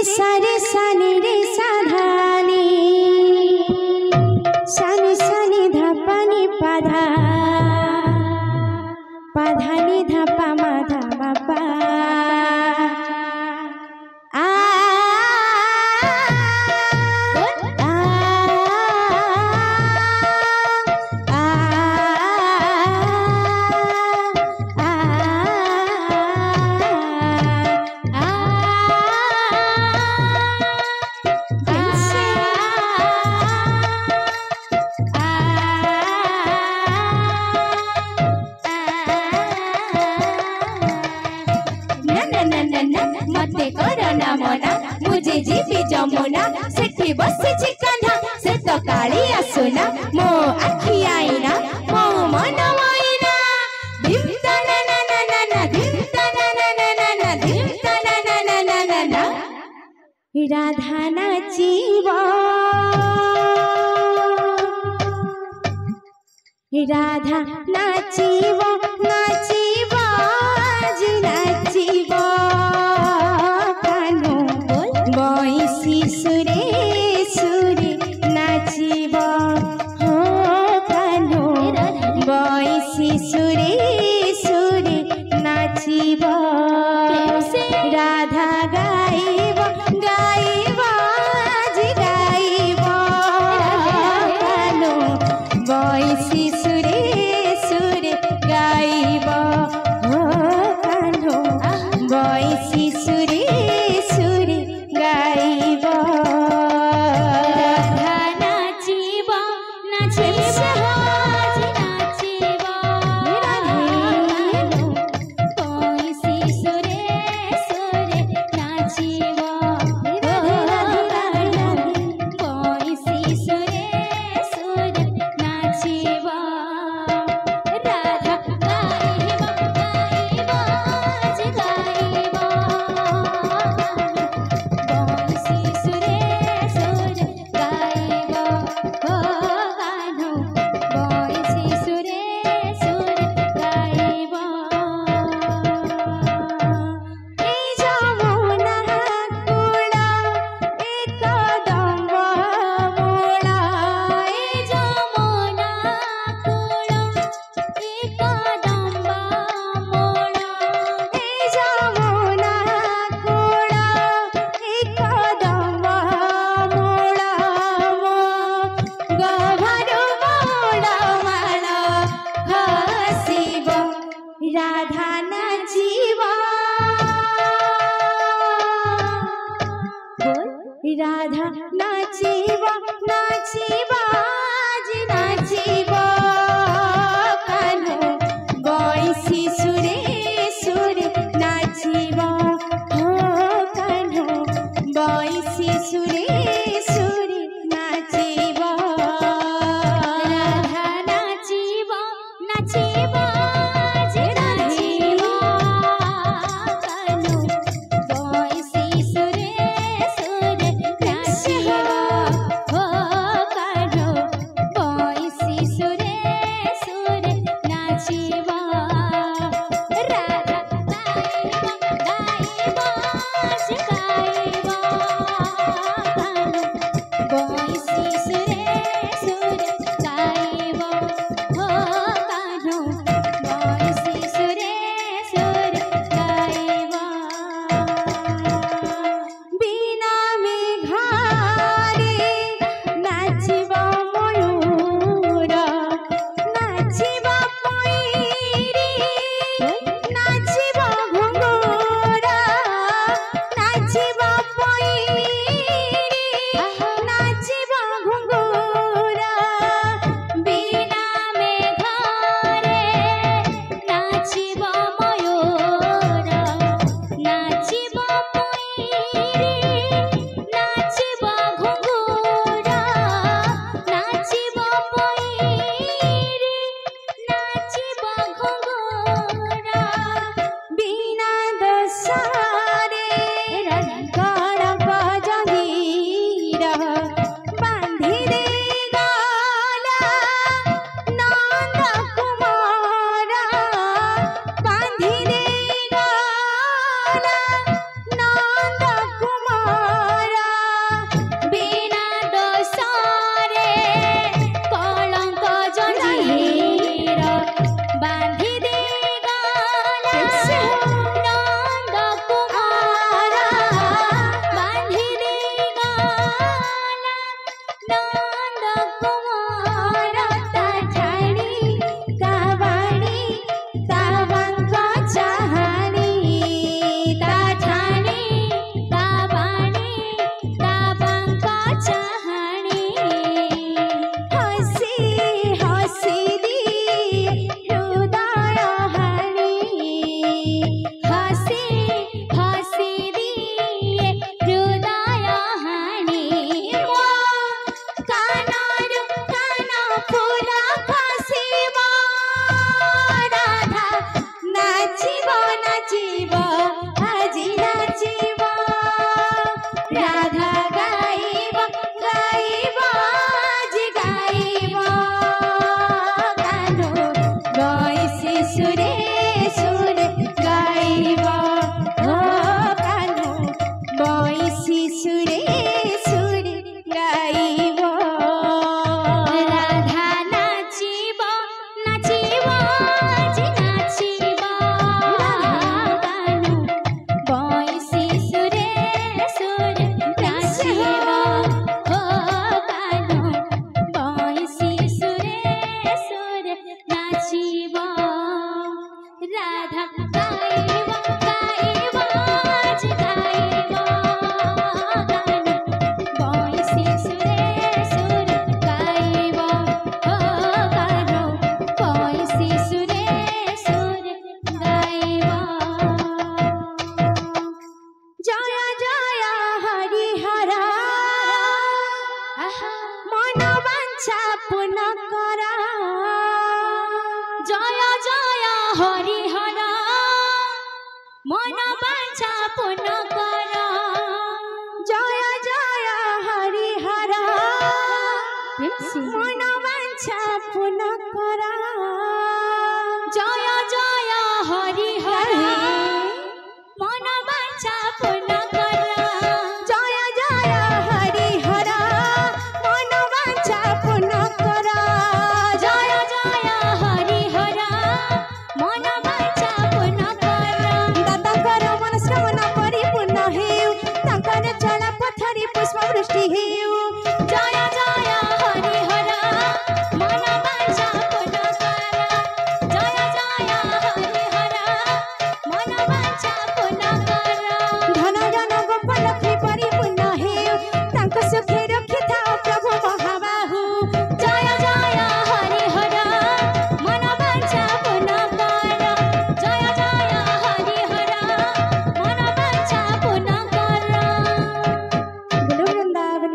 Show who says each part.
Speaker 1: सारे सानी रे साधानी सानी सानी धापानी पाधा पाधानी धापा माधा बापा मते करना मना मुझे जीवी जमुना सेठी बसी कान्हा से तो काली आसुना मो आखि आईना मो मन आईना धिमता ना ना ना ना ना धिमता ना ना ना ना ना धिमता ना ना ना ना ना ना राधा नाचिब राधा नाचिब नाचिब आज नाचिब बंसी सुरे सुरे नाचिब हो कान्हो बंसी सुरे सुरे नाचिब राधा गाइब गाइब आज गाइब कान्हो बंसी सुरे सुरे गाइब हो कान्हो बंसी सुरे सुरे गाइब राधा नाचिब नाचिब आज नाचिब बंसी सुरे सुरे नाचिब बंसी सुरे सुरे नाचिब राधा गाइब गाइब आज गाइब बंसी सुरे सुरे गाइब हो कान्हो बंसी सुरे सुरे गाइब ए जमुना कूल एक दम्ब मूल ए जमुना कूल एक दम्ब मूल ए जमुना कूल एक दम्ब मूल गभरु मूल माल हसिब राधा नाचिब राधा नाचिब नाचिब आज नाचिब कान्हो बंसी सुरे सुरे नाचिब हो कान्हो बंसी सुरे सुरे नाचिब राधा नाचिब नाचिब आज नाचिब कान्हो बंसी सुरे सुरे नाचिब हो कान्हो बंसी सुरे सुरे नाचिब राधा गाइब गाइब आज गाइब नंद कुमार ता ठाणी कावाणी कावांग चाहाणी ता ठाणी कावाणी कावांग चाहाणी हसी हसी दी हृदय हाणी हसी हसी दी हृदय हाणी मो कानार काना पूरा खसिब राधा नाचिब नाचिब आजी नाचिब राधा गाइब गाइब आजी गाइब कान्हो गइसी सुरे सुरे गाइब हो कान्हो गइसी सुरे सुरे गाइब राधा नाचिब नाचिब आजी नाचिब कान्हो गइसी सुरे सुरे नाचिब हो कान्हो गइसी सुरे सुरे नाचिब राधा गाइब गाइब आजी गाइब कान्हो गइसी सुरे सुरे गाइब हो कान्हो गइसी सुरे सुरे गाइब जय जय हरिहर मन वांछा पूर्ण कर जय जय हरिहर मन वांछा पूर्ण कर जय जय हरिहर मन वांछा पूर्ण कर जय जय हरिहर मन वांछा पूर्ण कर जय जय हरिहर मन वांछा पूर्ण कर जय जय हरिहर मन वांछा पूर्ण कर दातांकर मनस्कामना परिपूर्ण हेउ तांकर चला पथरी पुष्पवृष्टि हेउ